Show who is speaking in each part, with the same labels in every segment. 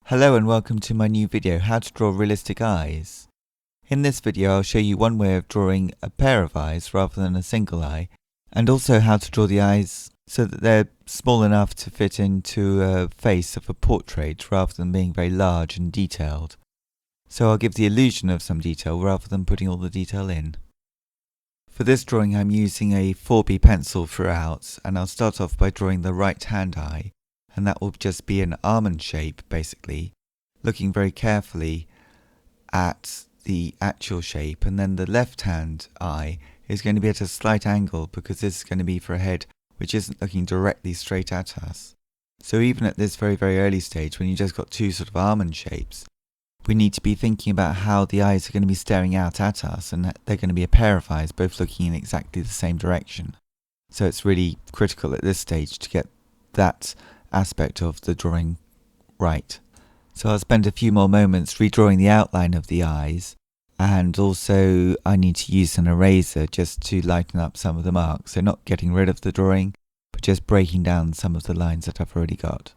Speaker 1: Hello and welcome to my new video, how to draw realistic eyes. In this video I'll show you one way of drawing a pair of eyes rather than a single eye, and also how to draw the eyes so that they're small enough to fit into a face of a portrait rather than being very large and detailed. So I'll give the illusion of some detail rather than putting all the detail in. For this drawing I'm using a 4B pencil throughout, and I'll start off by drawing the right hand eye. And that will just be an almond shape, basically, looking very carefully at the actual shape. And then the left-hand eye is going to be at a slight angle because this is going to be for a head which isn't looking directly straight at us. So even at this very, very early stage, when you just got two sort of almond shapes, we need to be thinking about how the eyes are going to be staring out at us, and that they're going to be a pair of eyes, both looking in exactly the same direction. So it's really critical at this stage to get that aspect of the drawing right. So I'll spend a few more moments redrawing the outline of the eyes, and also I need to use an eraser just to lighten up some of the marks, so not getting rid of the drawing but just breaking down some of the lines that I've already got.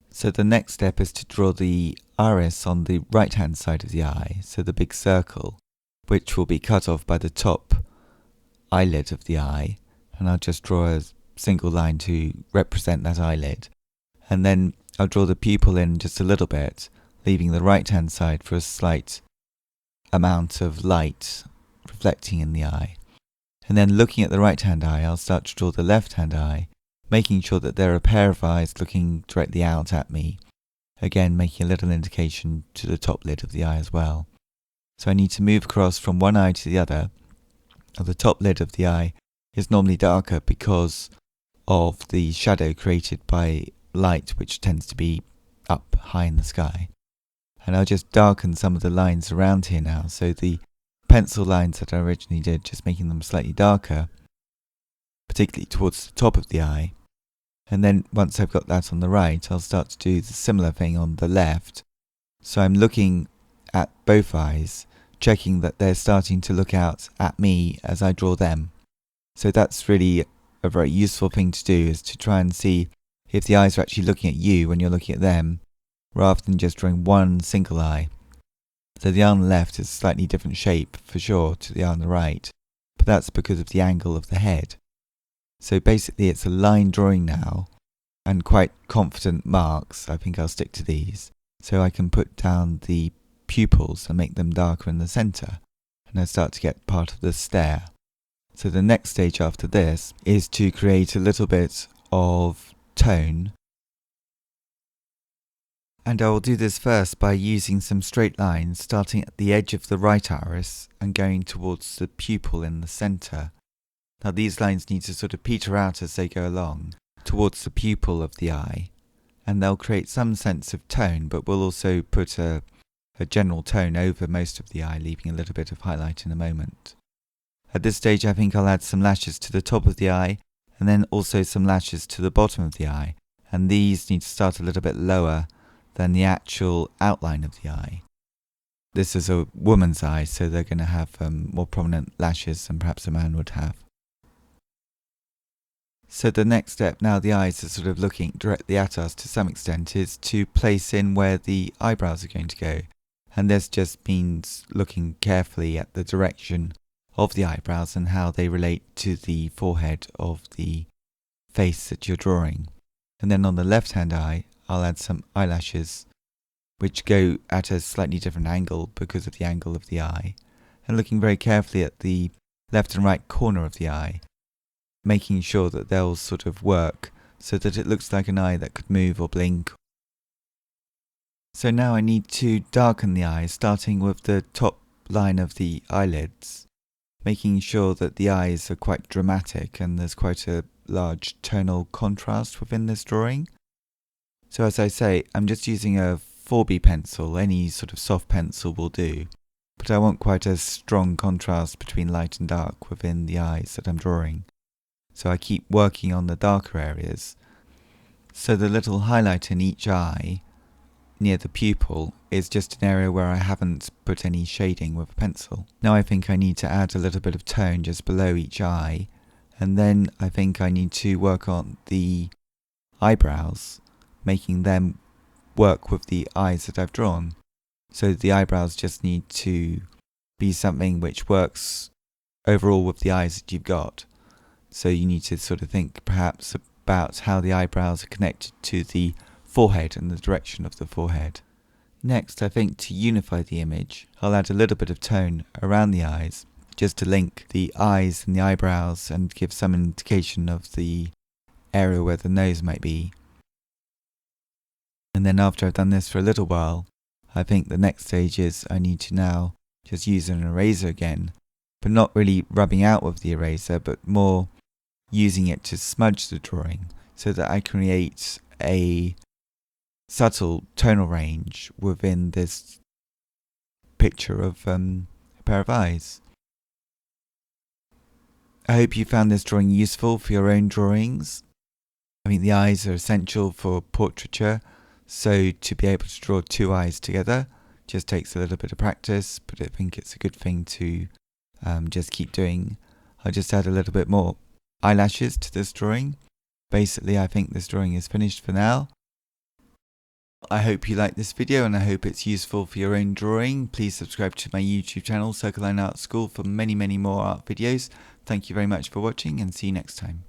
Speaker 1: So the next step is to draw the iris on the right hand side of the eye, so the big circle, which will be cut off by the top eyelid of the eye, and I'll just draw a single line to represent that eyelid, and then I'll draw the pupil in just a little bit, leaving the right hand side for a slight amount of light reflecting in the eye. And then looking at the right hand eye, I'll start to draw the left hand eye, making sure that there are a pair of eyes looking directly out at me, again making a little indication to the top lid of the eye as well. So I need to move across from one eye to the other. The top lid of the eye is normally darker because of the shadow created by light, which tends to be up high in the sky. And I'll just darken some of the lines around here now, so the pencil lines that I originally did, just making them slightly darker, particularly towards the top of the eye. And then once I've got that on the right, I'll start to do the similar thing on the left. So I'm looking at both eyes, checking that they're starting to look out at me as I draw them. So that's really a very useful thing to do, is to try and see if the eyes are actually looking at you when you're looking at them, rather than just drawing one single eye. So the eye on the left is a slightly different shape, for sure, to the eye on the right, but that's because of the angle of the head. So basically it's a line drawing now, and quite confident marks. I think I'll stick to these, so I can put down the pupils and make them darker in the centre, and I start to get part of the stare. So the next stage after this is to create a little bit of tone. And I will do this first by using some straight lines starting at the edge of the right iris and going towards the pupil in the centre. Now these lines need to sort of peter out as they go along towards the pupil of the eye, and they'll create some sense of tone, but we'll also put a general tone over most of the eye, leaving a little bit of highlight in a moment. At this stage I think I'll add some lashes to the top of the eye, and then also some lashes to the bottom of the eye, and these need to start a little bit lower than the actual outline of the eye. This is a woman's eye, so they're going to have more prominent lashes than perhaps a man would have. So the next step, now the eyes are sort of looking directly at us to some extent, is to place in where the eyebrows are going to go, and this just means looking carefully at the direction of the eyebrows and how they relate to the forehead of the face that you're drawing. And then on the left hand eye, I'll add some eyelashes which go at a slightly different angle because of the angle of the eye, and looking very carefully at the left and right corner of the eye, making sure that they'll sort of work so that it looks like an eye that could move or blink. So now I need to darken the eyes, starting with the top line of the eyelids, making sure that the eyes are quite dramatic and there's quite a large tonal contrast within this drawing. So as I say, I'm just using a 4B pencil, any sort of soft pencil will do, but I want quite a strong contrast between light and dark within the eyes that I'm drawing. So I keep working on the darker areas. So the little highlight in each eye near the pupil is just an area where I haven't put any shading with a pencil. Now I think I need to add a little bit of tone just below each eye, and then I think I need to work on the eyebrows, making them work with the eyes that I've drawn. So the eyebrows just need to be something which works overall with the eyes that you've got. So you need to sort of think perhaps about how the eyebrows are connected to the forehead and the direction of the forehead. Next, I think to unify the image, I'll add a little bit of tone around the eyes, just to link the eyes and the eyebrows and give some indication of the area where the nose might be. And then after I've done this for a little while, I think the next stage is I need to now just use an eraser again, but not really rubbing out with the eraser, but more using it to smudge the drawing so that I create a subtle tonal range within this picture of a pair of eyes. I hope you found this drawing useful for your own drawings. I think the eyes are essential for portraiture, so to be able to draw two eyes together just takes a little bit of practice, but I think it's a good thing to just keep doing. I'll just add a little bit more eyelashes to this drawing. Basically, I think this drawing is finished for now. I hope you like this video and I hope it's useful for your own drawing. Please subscribe to my YouTube channel, Circle Line Art School, for many more art videos. Thank you very much for watching and see you next time.